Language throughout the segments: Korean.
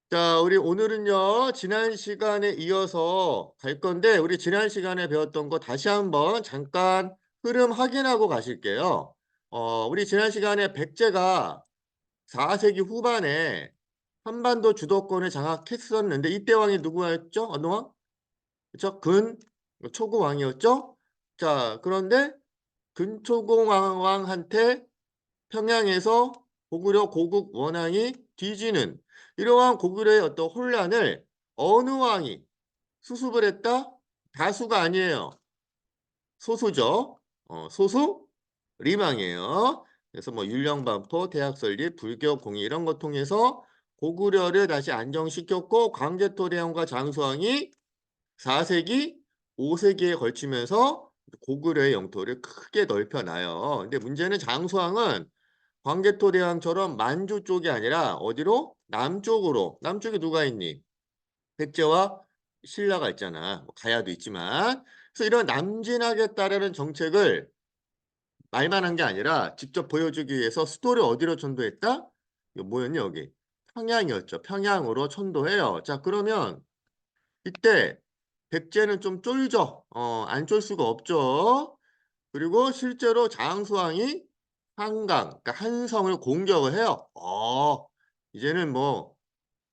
자, 우리 오늘은요, 지난 시간에 이어서 갈 건데, 우리 지난 시간에 배웠던 거 다시 한번 잠깐 흐름 확인하고 가실게요. 우리 지난 시간에 백제가 4세기 후반에 한반도 주도권을 장악했었는데, 이때 왕이 누구였죠? 어느 왕? 그쵸? 초고 왕이었죠? 자, 그런데 근초공 왕한테 평양에서 고구려 고국 원앙이 뒤지는 이러한 고구려의 어떤 혼란을 어느 왕이 수습을 했다? 다수가 아니에요. 소수죠. 소수 리망이에요. 그래서 뭐 율령반포, 대학 설립, 불교 공의 이런 것 통해서 고구려를 다시 안정시켰고 광개토대왕과 장수왕이 4세기, 5세기에 걸치면서 고구려의 영토를 크게 넓혀놔요. 근데 문제는 장수왕은 광개토대왕처럼 만주 쪽이 아니라 어디로? 남쪽으로. 남쪽에 누가 있니? 백제와 신라가 있잖아. 뭐 가야도 있지만. 그래서 이런 남진하겠다라는 정책을 말만 한 게 아니라 직접 보여주기 위해서 수도를 어디로 천도했다? 이거 뭐였니 여기? 평양이었죠. 평양으로 천도해요. 자, 그러면 이때 백제는 좀 쫄죠. 안 쫄 수가 없죠. 그리고 실제로 장수왕이 한강, 그러니까 한성을 공격을 해요. 이제는 뭐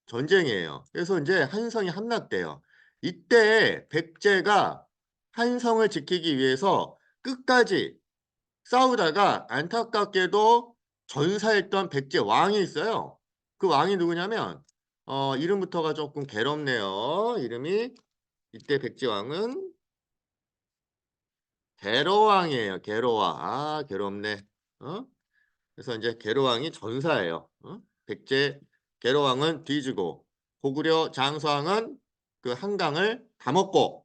전쟁이에요. 그래서 이제 한성이 함락돼요. 이때 백제가 한성을 지키기 위해서 끝까지 싸우다가 안타깝게도 전사했던 백제 왕이 있어요. 그 왕이 누구냐면 이름부터가 조금 괴롭네요. 이름이 이때 백제 왕은 계로왕이에요. 계로왕. 괴롭네. 어? 그래서 이제 계로왕이 전사예요. 백제 계로왕은 뒤지고 고구려 장수왕은 그 한강을 다 먹고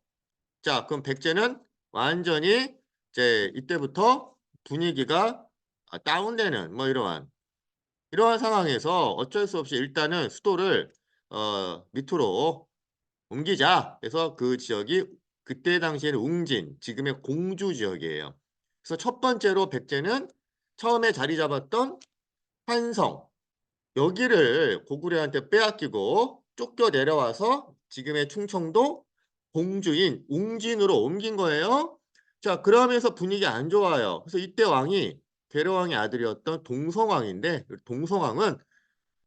자 그럼 백제는 완전히 이제 이때부터 분위기가 다운되는 뭐 이러한 상황에서 어쩔 수 없이 일단은 수도를 밑으로 옮기자. 그래서 그 지역이 그때 당시에는 웅진, 지금의 공주 지역이에요. 그래서 첫 번째로 백제는 처음에 자리 잡았던 한성 여기를 고구려한테 빼앗기고 쫓겨 내려와서 지금의 충청도 공주인 웅진으로 옮긴 거예요. 자, 그러면서 분위기 안 좋아요. 그래서 이때 왕이 괴로왕의 아들이었던 동성왕인데 동성왕은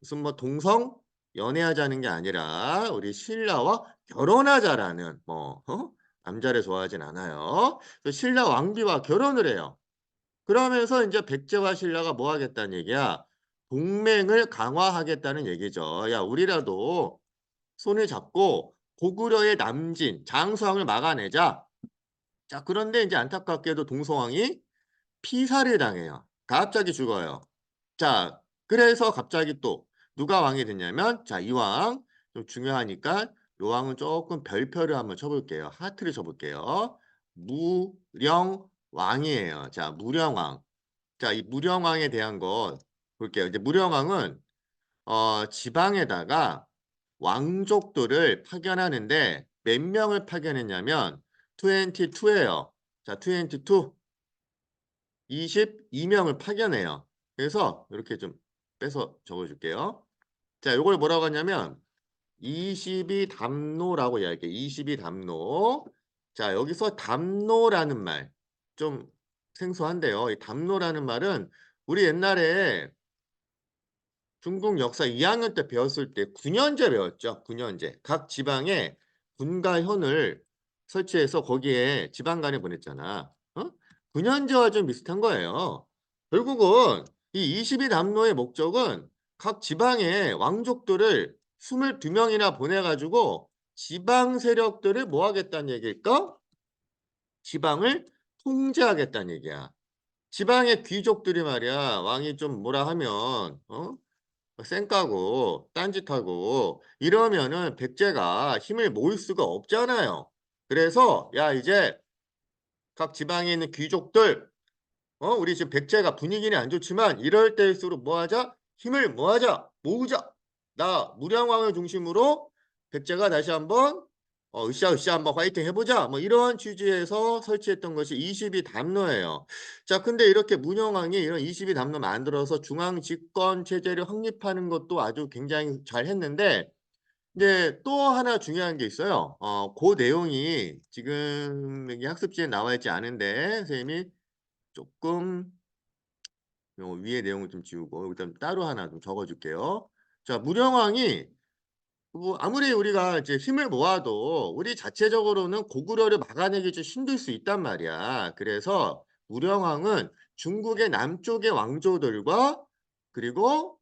무슨 뭐 동성 연애하자는 게 아니라 우리 신라와 결혼하자라는 남자를 좋아하진 않아요. 그래서 신라 왕비와 결혼을 해요. 그러면서 인제 백제와 신라가 뭐 하겠다는 얘기야? 동맹을 강화하겠다는 얘기죠. 야 우리라도 손을 잡고 고구려의 남진 장수왕을 막아내자. 자 그런데 인제 안타깝게도 동서왕이 피살을 당해요. 갑자기 죽어요. 자 그래서 갑자기 또 누가 왕이 됐냐면 자 이 왕 좀 중요하니까 요 왕은 쪼끔 별표를 한번 쳐 볼게요. 하트를 쳐 볼게요. 무령왕이에요. 자 무령왕. 자 이 무령왕에 대한 거 볼게요. 이제 무령왕은 지방에다가 왕족들을 파견하는데 몇 명을 파견했냐면 22 예요. 자 22 22명을 파견해요. 그래서 이렇게 좀 빼서 적어 줄게요. 자 요걸 뭐라고 하냐면 22 담노라고 이야기해요. 22 담노. 자 여기서 담노라는 말 좀 생소한데요. 이 담노라는 말은 우리 옛날에 중국 역사 2학년 때 배웠을 때 군현제 배웠죠. 군현제. 각 지방에 군과 현을 설치해서 거기에 지방간을 보냈잖아. 군현제와 좀 비슷한 거예요. 결국은 이 22 담로의 목적은 각 지방의 왕족들을 22명이나 보내 가지고 지방 세력들을 뭐 하겠다는 얘기일까? 지방을 통제하겠다는 얘기야. 지방의 귀족들이 말이야 왕이 좀 뭐라 하면 쌩까고 딴짓하고 이러면은 백제가 힘을 모을 수가 없잖아요. 그래서 야 이제 각 지방에 있는 귀족들 우리 지금 백제가 분위기는 안 좋지만 이럴 때일수록 뭐 하자? 힘을 모아자. 모으자. 나 무량왕을 중심으로 백제가 다시 한번 으쌰으쌰 한번 화이팅 해 보자. 뭐 이런 취지에서 설치했던 것이 22 담로예요. 자 근데 이렇게 문영왕이 이런 22 담로 만들어서 중앙 집권 체제를 확립하는 것도 아주 굉장히 잘했는데 이제 또 하나 중요한 게 있어요. 고 내용이 지금 여기 학습지에 나와 있지 않은데 선생님이 조금 요 위에 내용을 좀 지우고 일단 따로 하나 좀 적어 줄게요. 자, 무령왕이 뭐 아무리 우리가 이제 힘을 모아도 우리 자체적으로는 고구려를 막아내기 좀 힘들 수 있단 말이야. 그래서 무령왕은 중국의 남쪽의 왕조들과 그리고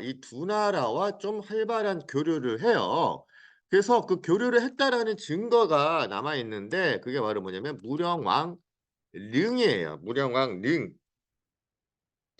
이 두 나라와 좀 활발한 교류를 해요. 그래서 그 교류를 했다라는 증거가 남아 있는데 그게 바로 뭐냐면 무령왕 릉이에요. 무령왕 릉.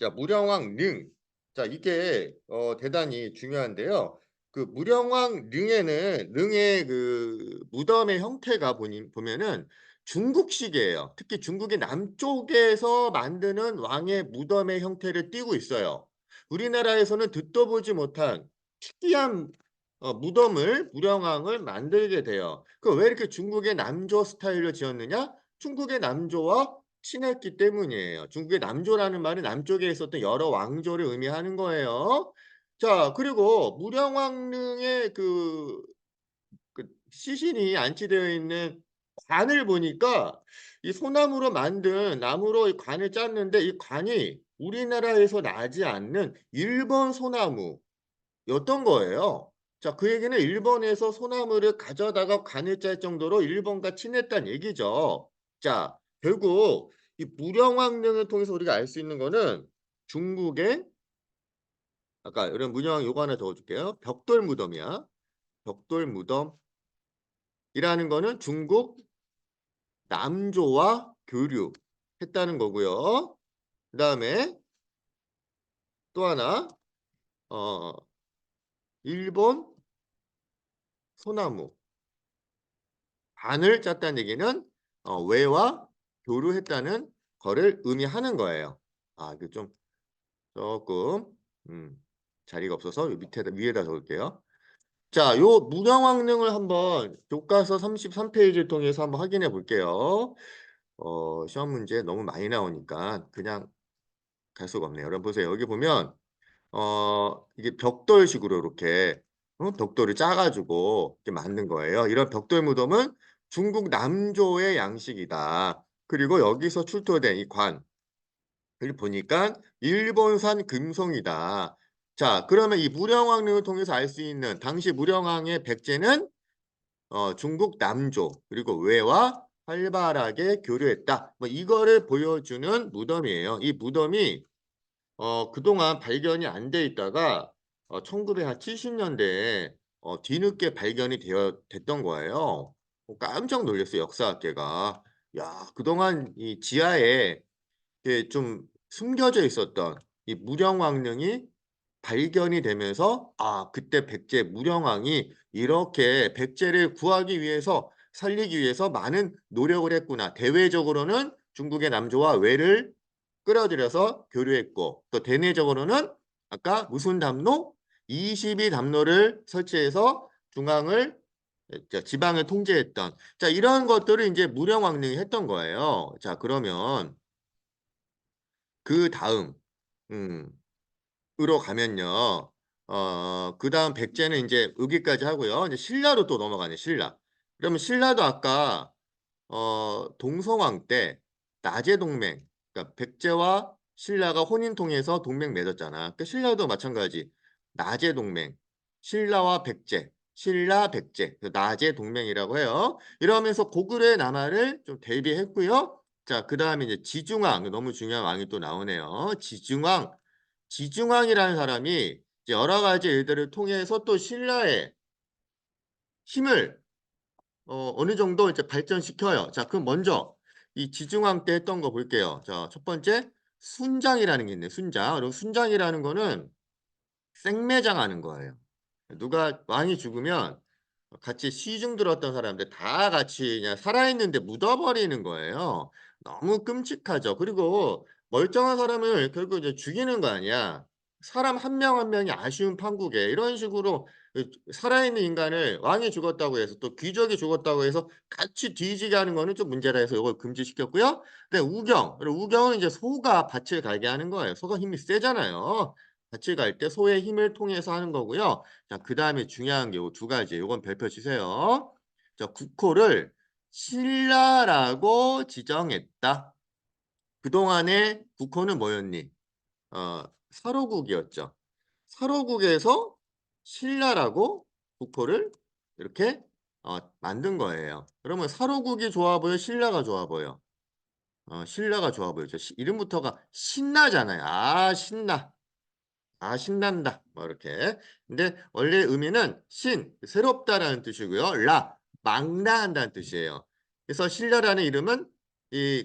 자, 무령왕 릉. 자, 이게 대단히 중요한데요. 그 무령왕 릉에는 릉의 그 무덤의 형태가 보면은 중국식이에요. 특히 중국의 남쪽에서 만드는 왕의 무덤의 형태를 띠고 있어요. 우리나라에서는 듣도 보지 못한 특이한 무덤을 무령왕을 만들게 돼요. 그 왜 이렇게 중국의 남조 스타일로 지었느냐? 중국의 남조와 친했기 때문이에요. 중국의 남조라는 말은 남쪽에 있었던 여러 왕조를 의미하는 거예요. 자, 그리고 무령왕릉의 그 시신이 안치되어 있는 관을 보니까 이 소나무로 만든 나무로 이 관을 짰는데 이 관이 우리나라에서 나지 않는 일본 소나무였던 거예요. 자, 그 얘기는 일본에서 소나무를 가져다가 관을 짤 정도로 일본과 친했다는 얘기죠. 자, 결국 이 무령왕릉을 통해서 우리가 알 수 있는 거는 중국의 아까 이런 무령왕 요거 하나 적어 줄게요. 벽돌 무덤이야. 벽돌 무덤이라는 거는 중국 남조와 교류했다는 거고요. 그다음에 또 하나 어 일본 소나무 반을 짰다는 얘기는 외와 교류했다는 거를 의미하는 거예요. 아, 이게 좀 조금 음 자리가 없어서 요 밑에다 위에다 적을게요. 자, 요 문양왕릉을 한번 교과서 33 페이지를 통해서 한번 확인해 볼게요. 시험 문제 너무 많이 나오니까 그냥 갈 수가 없네요. 여러분 보세요. 여기 보면 이게 벽돌식으로 이렇게 벽돌을 짜 가지고 이렇게 만든 거예요. 이런 벽돌 무덤은 중국 남조의 양식이다. 그리고 여기서 출토된 이 관을 보니까 일본산 금송이다. 자, 그러면 이 무령왕릉을 통해서 알 수 있는 당시 무령왕의 백제는 중국 남조 그리고 외와 활발하게 교류했다. 뭐 이거를 보여주는 무덤이에요. 이 무덤이 그동안 발견이 안 돼 있다가 1970 년대에 뒤늦게 발견이 됐던 거예요. 깜짝 놀랐어요, 역사학계가. 야, 그동안 이 지하에 이게 좀 숨겨져 있었던 이 무령왕릉이 발견이 되면서 '아, 그때 백제 무령왕이 이렇게 백제를 구하기 위해서 살리기 위해서 많은 노력을 했구나. 대외적으로는 중국의 남조와 외를 끌어들여서 교류했고 또 대내적으로는 아까 무슨 담로? 22 담로를 설치해서 중앙을 지방을 통제했던 자 이런 것들을 인제 무령왕릉이 했던 거예요. 자, 그러면 그다음 음 으로 가면요. 그다음 백제는 인제 여기까지 하고요. 이제 신라로 또 넘어가네, 신라. 그러면 신라도 아까 동성왕 때 나제 동맹 그러니까 백제와 신라가 혼인 통해서 동맹 맺었잖아. 그러니까 신라도 마찬가지. 나제 동맹. 신라와 백제, 신라 백제. 그 나제 동맹이라고 해요. 이러면서 고구려의 남하를 좀 대비했고요. 자, 그다음에 이제 지중왕 너무 중요한 왕이 또 나오네요. 지중왕. 지중왕이라는 사람이 이제 여러 가지 일들을 통해서 또 신라의 힘을 어느 정도 이제 발전시켜요. 자, 그럼 먼저 이 지중왕 때 했던 거 볼게요. 자, 첫 번째 순장이라는 게 있네요. 순장. 그리고 순장이라는 거는 생매장하는 거예요. 누가 왕이 죽으면 같이 시중 들었던 사람들 다 같이 그냥 살아있는데 묻어버리는 거예요. 너무 끔찍하죠. 그리고 멀쩡한 사람을 결국 이제 죽이는 거 아니야. 사람 한 명 한 명이 아쉬운 판국에 이런 식으로 살아있는 인간을 왕이 죽었다고 해서 또 귀족이 죽었다고 해서 같이 뒤지게 하는 거는 좀 문제라 해서 이걸 금지시켰고요. 근데 우경. 그리고 우경은 이제 소가 밭을 갈게 하는 거예요. 소가 힘이 세잖아요. 같이 갈 때 소의 힘을 통해서 하는 거고요. 자, 그다음에 중요한 게 요 두 가지. 요건 별표 치세요. 자, 국호를 신라라고 지정했다. 그동안에 국호는 뭐였니? 사로국이었죠. 사로국에서 신라라고 국호를 이렇게 만든 거예요. 그러면 사로국이 좋아 보여, 신라가 좋아 보여? 신라가 좋아 보이죠. 이름부터가 신나잖아요. 아, 신나. 아, 신난다. 뭐 이렇게. 근데 원래 의미는 새롭다라는 뜻이고요. 망라한다는 뜻이에요. 그래서 신라라는 이름은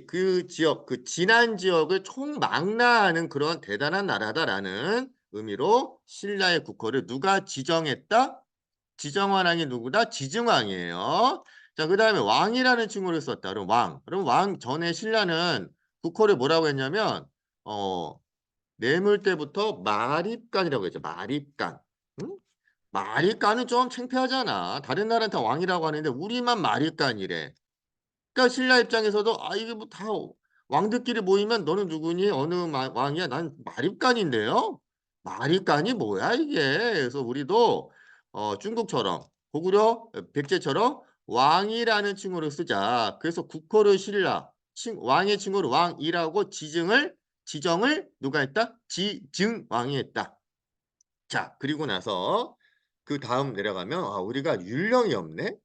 그 지역, 그 지난 지역을 총망라하는 그런 대단한 나라다라는 의미로 신라의 국호를 누가 지정했다? 지정왕이 누구다? 지증왕이에요. 자, 그다음에 왕이라는 칭호를 썼다. 그럼 왕. 그럼 왕 전에 신라는 국호를 뭐라고 했냐면 어 뇌물 때부터 마립간이라고 했죠. 마립간. 응? 마립간은 좀 창피하잖아. 다른 나라는 다 왕이라고 하는데 우리만 마립간이래. 그러니까 신라 입장에서도 아, 이게 뭐 다 왕들끼리 모이면 너는 누구니? 어느 왕이야? 난 마립간인데요. 마립간이 뭐야 이게? 그래서 우리도 중국처럼 고구려 백제처럼 왕이라는 칭호를 쓰자. 그래서 국호를 신라, 왕의 칭호를 왕이라고 지정을 누가 했다? 지증왕이 했다. 자, 그리고 나서 그 다음 내려가면 아, 우리가 율령이 없네.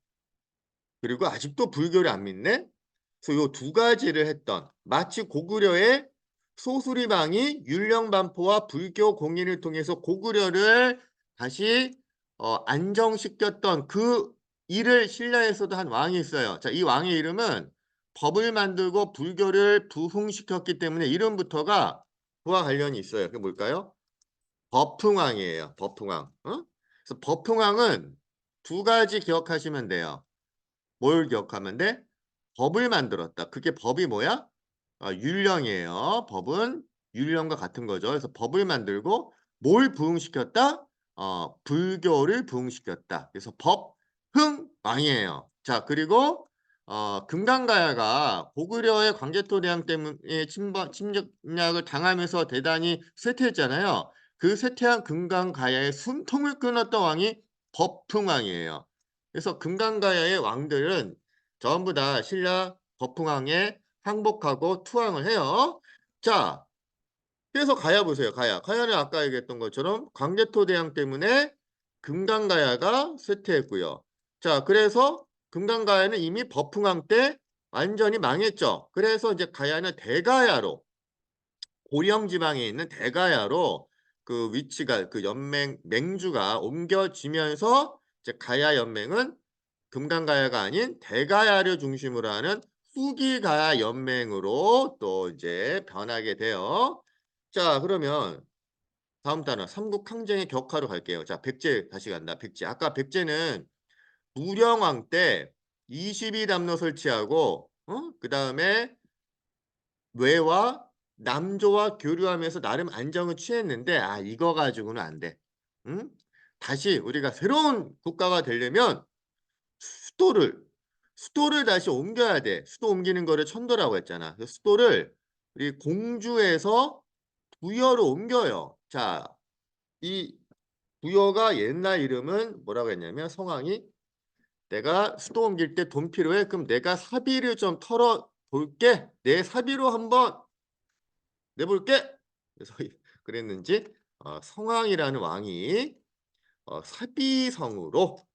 그리고 아직도 불교를 안 믿네. 그래서 요 두 가지를 했던 마치 고구려의 소수리방이 율령반포와 불교 공인을 통해서 고구려를 다시 안정시켰던 그 일을 신라에서도 한 왕이 있어요. 자, 이 왕의 이름은 법을 만들고 불교를 부흥시켰기 때문에 이름부터가 그와 관련이 있어요. 그게 뭘까요? 법흥왕이에요. 법흥왕. 그래서 법흥왕은 두 가지 기억하시면 돼요. 뭘 기억하면 돼? 법을 만들었다. 그게 법이 뭐야? 율령이에요. 법은 율령과 같은 거죠. 그래서 법을 만들고 뭘 부흥시켰다? 불교를 부흥시켰다. 그래서 법흥왕이에요. 자, 그리고 금강가야가 고구려의 광개토대왕 때문에 침략을 당하면서 대단히 쇠퇴했잖아요. 그 쇠퇴한 금강가야의 숨통을 끊었던 왕이 법흥왕이에요. 그래서 금강가야의 왕들은 전부 다 신라 법흥왕에 항복하고 투항을 해요. 자, 그래서 가야 보세요. 가야. 가야는 아까 얘기했던 것처럼 광개토대왕 때문에 금강가야가 쇠퇴했고요. 자, 그래서 금강가야는 이미 법흥왕 때 완전히 망했죠. 그래서 이제 가야는 대가야로 고령 지방에 있는 대가야로 그 위치가 그 연맹 맹주가 옮겨지면서 이제 가야 연맹은 금강가야가 아닌 대가야를 중심으로 하는 후기가야 연맹으로 또 이제 변하게 돼요. 자, 그러면 다음 단어 삼국항쟁의 격화로 갈게요. 자, 백제 다시 간다. 백제. 아까 백제는 무령왕 때 22담로 설치하고 그다음에 외와 남조와 교류하면서 나름 안정을 취했는데 아, 이거 가지고는 안 돼. 응? 다시 우리가 새로운 국가가 되려면 수도를 수도를 다시 옮겨야 돼. 수도 옮기는 거를 천도라고 했잖아. 그 수도를 우리 공주에서 부여로 옮겨요. 자, 이 부여가 옛날 이름은 뭐라고 했냐면 성왕이 내가 수도 옮길 때 돈 필요해. 그럼 내가 사비를 좀 털어 볼게. 내 사비로 한번 내볼게. 그래서 그랬는지 성왕이라는 왕이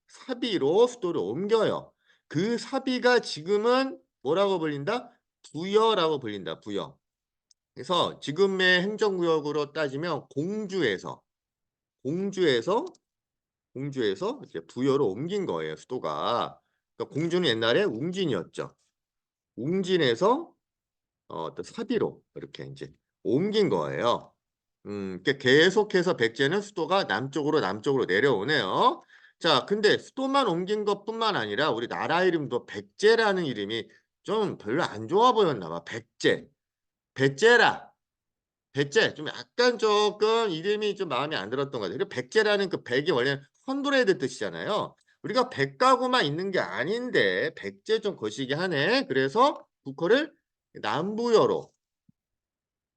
사비로 수도를 옮겨요. 그 사비가 지금은 뭐라고 불린다? 부여라고 불린다. 부여. 그래서 지금의 행정구역으로 따지면 공주에서 이제 부여로 옮긴 거예요. 수도가. 그러니까 공주는 옛날에 웅진이었죠. 웅진에서 또 사비로 이렇게 이제 옮긴 거예요. 계속해서 백제는 수도가 남쪽으로 내려오네요. 자, 근데 수도만 옮긴 것뿐만 아니라 우리 나라 이름도 백제라는 이름이 좀 별로 안 좋아 보였나 봐. 백제라. 백제 좀 약간 조금 이름이 좀 마음에 안 들었던 것 같아요. 그리고 백제라는 그 백이 원래 헌브레드 뜻이잖아요. 우리가 백 가구만 있는 게 아닌데 백제 좀 거시기 하네. 그래서 국호를 남부여로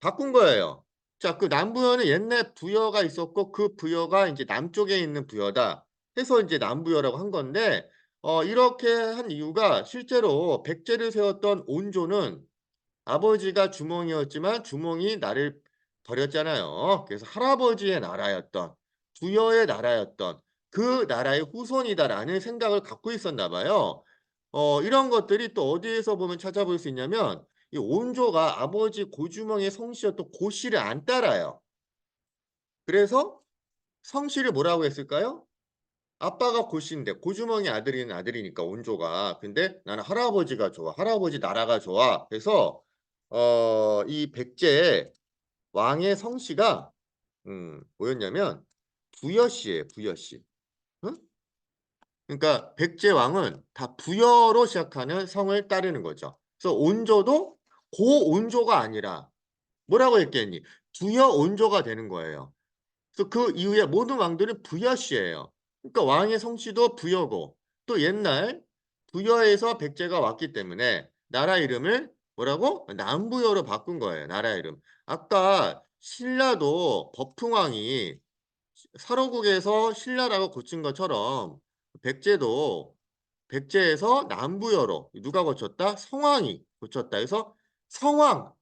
바꾼 거예요. 자, 그 남부여는 옛날 부여가 있었고 그 부여가 이제 남쪽에 있는 부여다 해서 이제 남부여라고 한 건데 이렇게 한 이유가 실제로 백제를 세웠던 온조는 아버지가 주몽이었지만 주몽이 나를 버렸잖아요. 그래서 할아버지의 나라였던 부여의 나라였던 그 나라의 후손이다라는 생각을 갖고 있었나 봐요. 이런 것들이 또 어디에서 보면 찾아볼 수 있냐면 이 온조가 아버지 고주몽의 성씨였던 고씨를 안 따라요. 그래서 성씨를 뭐라고 했을까요? 아빠가 고씨인데 고주몽이 아들인 아들이니까 온조가. 근데 나는 할아버지가 좋아. 할아버지 나라가 좋아. 그래서 이 백제 왕의 성씨가 뭐였냐면 부여씨예요. 부여씨. 응? 그러니까 백제 왕은 다 부여로 시작하는 성을 따르는 거죠. 그래서 온조도 고온조가 아니라 뭐라고 했겠니? 부여 온조가 되는 거예요. 그래서 그 이후에 모든 왕들은 부여씨예요. 그러니까 왕의 성씨도 부여고 또 옛날 부여에서 백제가 왔기 때문에 나라 이름을 뭐라고? 남부여로 바꾼 거예요. 나라 이름. 아까 신라도 법흥왕이 사로국에서 신라라고 고친 것처럼 백제도 백제에서 남부여로 누가 고쳤다? 성왕이 고쳤다. 해서 성왕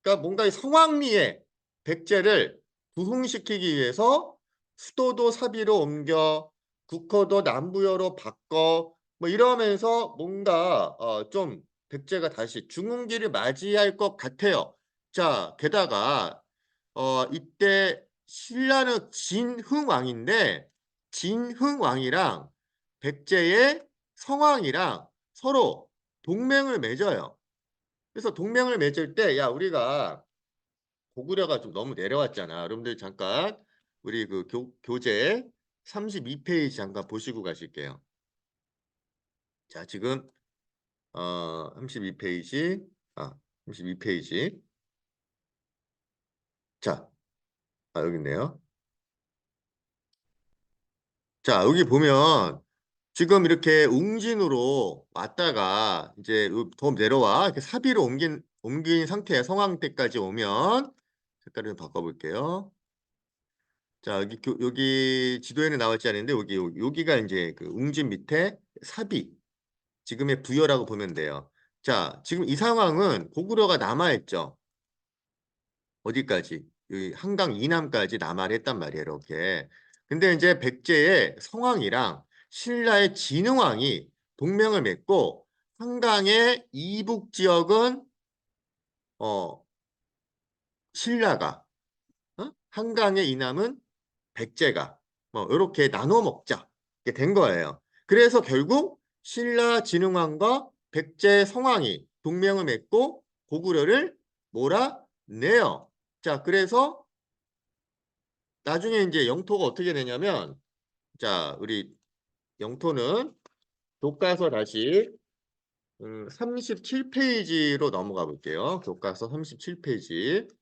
그러니까 뭔가 이 성황리에 백제를 부흥시키기 위해서 수도도 사비로 옮겨 국호도 남부여로 바꿔 뭐 이러면서 뭔가 좀 백제가 다시 중흥기를 맞이할 것 같아요. 자, 게다가 이때 신라는 진흥왕인데 진흥왕이랑 백제의 성왕이랑 서로 동맹을 맺어요. 그래서 동맹을 맺을 때 야 우리가 고구려가 좀 너무 내려왔잖아. 여러분들 잠깐 우리 그 교재 32페이지 잠깐 보시고 가실게요. 자, 지금 32페이지 32페이지 자, 여기 있네요. 자, 여기 보면 지금 이렇게 웅진으로 왔다가 이제 더 내려와 이렇게 사비로 옮긴 상태에 성황 때까지 오면 색깔을 좀 바꿔볼게요. 자, 여기 지도에는 나왔지 않은데 여기가 이제 그 웅진 밑에 사비 지금의 부여라고 보면 돼요. 자, 지금 이 상황은 고구려가 남하했죠. 어디까지? 이 한강 이남까지 남하를 했단 말이에요. 이렇게. 근데 이제 백제의 성왕이랑 신라의 진흥왕이 동맹을 맺고 한강의 이북 지역은 어 신라가 한강의 이남은 백제가 뭐 이렇게 나눠 먹자 이렇게 된 거예요. 그래서 결국 신라 진흥왕과 백제 성왕이 동맹을 맺고 고구려를 몰아내요. 자, 그래서 나중에 이제 영토가 어떻게 되냐면 자, 우리 영토는 교과서 다시 37페이지로 넘어가 볼게요. 교과서 37페이지.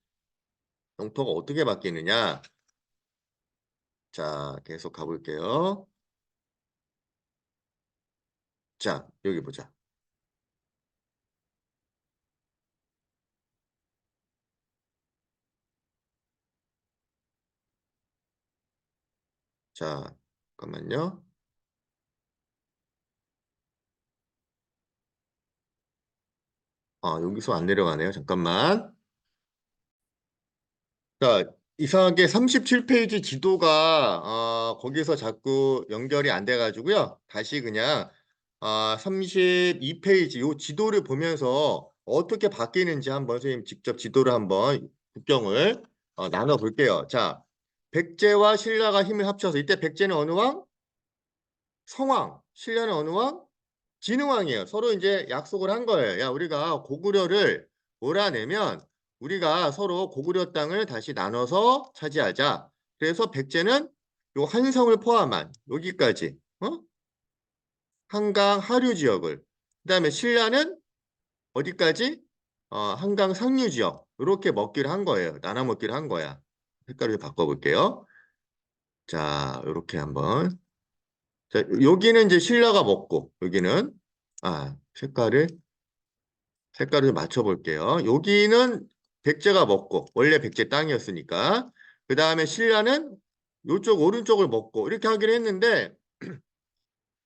영토가 어떻게 바뀌느냐? 자, 계속 가볼게요. 자, 여기 보자. 자, 잠깐만요. 여기서 안 내려가네요. 잠깐만. 자, 이상하게 37페이지 지도가 거기서 자꾸 연결이 안 돼가지고요. 다시 그냥 32페이지 요 지도를 보면서 어떻게 바뀌는지 한번 선생님 직접 지도를 한번 국경을 나눠 볼게요. 자, 백제와 신라가 힘을 합쳐서 이때 백제는 어느 왕? 성왕. 신라는 어느 왕? 진흥왕이에요. 서로 이제 약속을 한 거예요. 야, 우리가 고구려를 몰아내면 우리가 서로 고구려 땅을 다시 나눠서 차지하자. 그래서 백제는 요 한성을 포함한 여기까지 한강 하류 지역을 그다음에 신라는 어디까지? 한강 상류 지역 이렇게 먹기를 한 거예요. 나눠 먹기를 한 거야. 색깔을 바꿔볼게요. 자, 이렇게 한번. 자, 여기는 이제 신라가 먹고 여기는 색깔을 맞춰 볼게요. 여기는 백제가 먹고 원래 백제 땅이었으니까 그 다음에 신라는 요쪽 오른쪽을 먹고 이렇게 하기로 했는데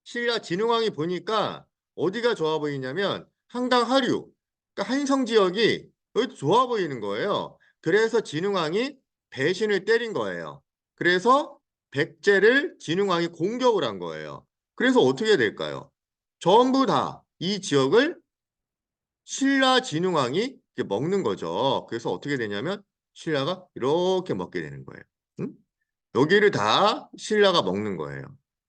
신라 진흥왕이 보니까 어디가 좋아 보이냐면 한강 하류, 그러니까 한성 지역이 여기 좋아 보이는 거예요. 그래서 진흥왕이 배신을 때린 거예요. 그래서 백제를 진흥왕이 공격을 한 거예요. 그래서 어떻게 될까요? 전부 다 이 지역을 신라 진흥왕이 이렇게 먹는 거죠. 그래서 어떻게 되냐면 신라가 이렇게 먹게 되는 거예요. 응? 여기를 다 신라가 먹는 거예요.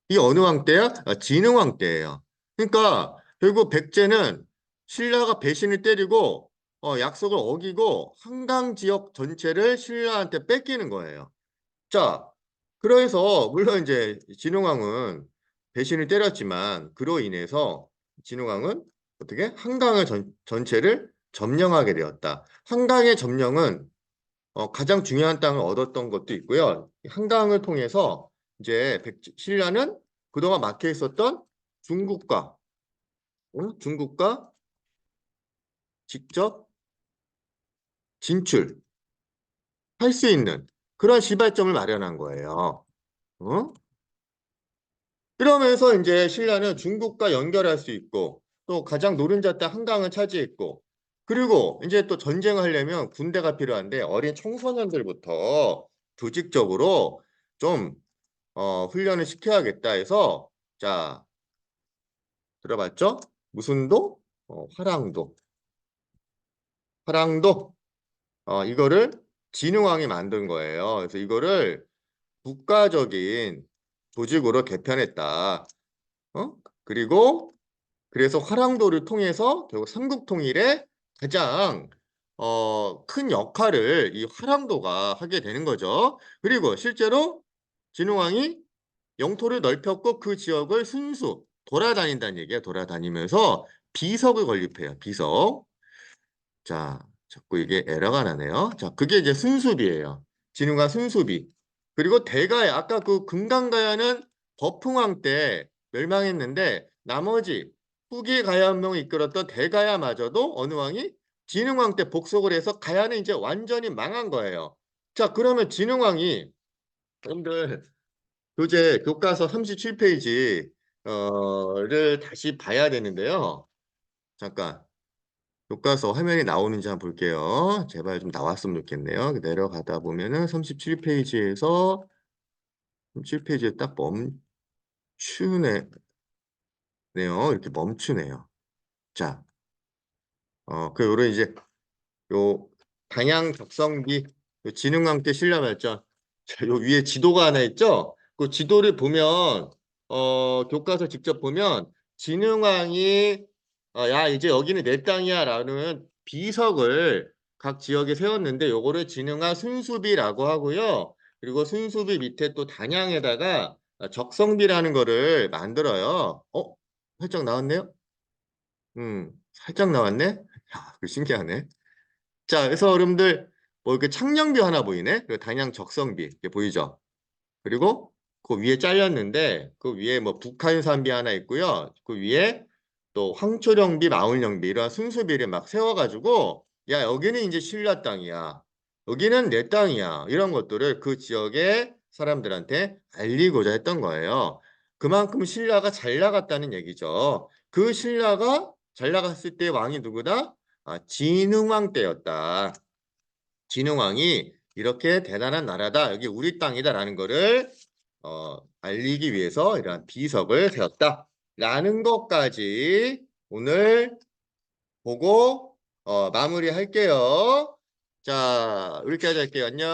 이 어느 왕 때야? 진흥왕 때예요. 그러니까 결국 백제는 신라가 배신을 때리고 약속을 어기고 한강 지역 전체를 신라한테 뺏기는 거예요. 자, 그래서 물론 이제 진흥왕은 배신을 때렸지만 그로 인해서 진흥왕은 어떻게 한강을 전체를 점령하게 되었다. 한강의 점령은 가장 중요한 땅을 얻었던 것도 있고요. 한강을 통해서 이제 신라는 그동안 막혀 있었던 중국과 중국과 직접 진출할 수 있는 그런 시발점을 마련한 거예요. 어? 그러면서 이제 신라는 중국과 연결할 수 있고 또 가장 노른자 땅 한강을 차지했고 그리고 이제 또 전쟁을 하려면 군대가 필요한데 어린 청소년들부터 조직적으로 좀 훈련을 시켜야겠다 해서 자 들어봤죠? 무슨 도? 화랑도. 화랑도 이거를 진흥왕이 만든 거예요. 그래서 이거를 국가적인 조직으로 개편했다. 어? 그리고 그래서 화랑도를 통해서 결국 삼국 통일에 가장 큰 역할을 이 화랑도가 하게 되는 거죠. 그리고 실제로 진흥왕이 영토를 넓혔고 그 지역을 순수 돌아다닌다는 얘기야. 돌아다니면서 비석을 건립해요. 비석. 자, 자꾸 이게 에러가 나네요. 자, 그게 이제 순수비예요. 진흥왕 순수비. 그리고 대가야. 아까 그 금강가야는 버풍왕 때 멸망했는데 나머지 후기 가야운동을 이끌었던 대가야마저도 어느 왕이 진흥왕 때 복속을 해서 가야는 이제 완전히 망한 거예요. 자, 그러면 진흥왕이 여러분들 교재 교과서 37페이지 를 다시 봐야 되는데요. 잠깐 교과서 화면이 나오는지 한번 볼게요. 제발 좀 나왔으면 좋겠네요. 내려가다 보면은 37페이지에서 37페이지에 딱 멈추네요. 이렇게 멈추네요. 자, 그 요런 이제 요 방향 적성기 요 지능과 함께 신뢰 발전. 자, 요 위에 지도가 하나 있죠? 그 지도를 보면 교과서 직접 보면 진흥왕이 야 이제 여기는 내 땅이야라는 비석을 각 지역에 세웠는데 요거를 진흥왕 순수비라고 하고요. 그리고 순수비 밑에 또 단양에다가 적성비라는 거를 만들어요. 살짝 나왔네요? 살짝 나왔네? 야, 그 신기하네. 자, 그래서 여러분들 뭐 이렇게 창녕비 하나 보이네? 그리고 단양 적성비 이렇게 보이죠? 그리고 그 위에 잘렸는데 그 위에 뭐 북한산비 하나 있고요. 그 위에 또 황초령비, 마을령비 이런 순수비를 막 세워가지고 야 여기는 이제 신라 땅이야. 여기는 내 땅이야. 이런 것들을 그 지역의 사람들한테 알리고자 했던 거예요. 그만큼 신라가 잘 나갔다는 얘기죠. 그 신라가 잘 나갔을 때 왕이 누구다? 진흥왕 때였다. 진흥왕이 이렇게 대단한 나라다. 여기 우리 땅이다라는 거를 알리기 위해서 이러한 비석을 세웠다. 라는 것까지 오늘 보고 마무리할게요. 자, 여기까지 할게요. 안녕.